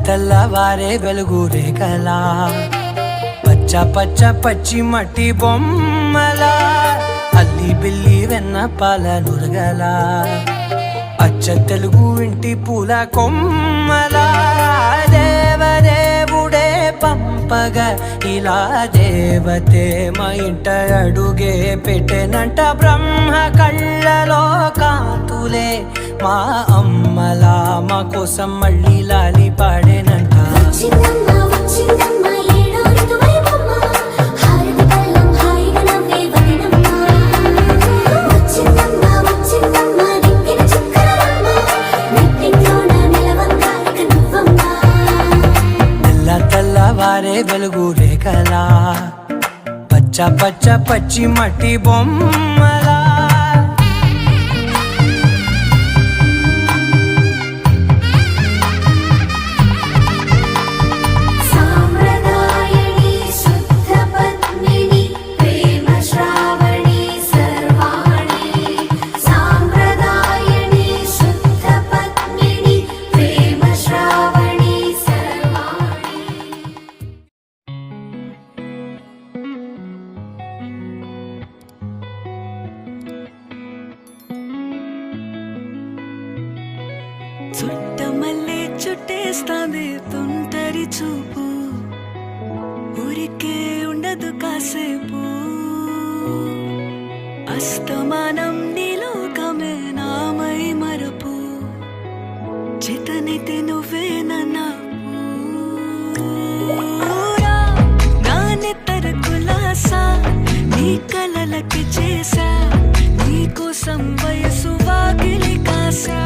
తెల్లవారే వెలుగు రేఖలా పచ్చ పచ్చ పచ్చి మట్టి బొమ్మలా అల్లి బిల్లి వెన్న పాల నురగలా అచ్చ తెలుగు ఇంటి పూల కొమ్మలా దేవదేవుడే పంపగా ఇలా దేవతే మా ఇంట అడుగే పెట్టెనంట బ్రహ్మ కళ్ళలో కాంతులే మా అమ్మలా మా కోసం మళ్ళీ లాలి పాడేనంట తెల్లవారే వెలుగు రేఖలా పచ్చ పచ్చ పచ్చి మట్టి బొమ్మలా చుట్టమల్లే చుట్టేస్తాంది తుంటరి చూపు ఊరికే ఉండదు కాసేపు అస్తమానం నీలోకమే నామై మరపు చేతనైతే నువ్వే నన్నా నానెత్తర కులాసా నీ కలలకి చేసా నీ కోసం వయసు వాకిలి కాసా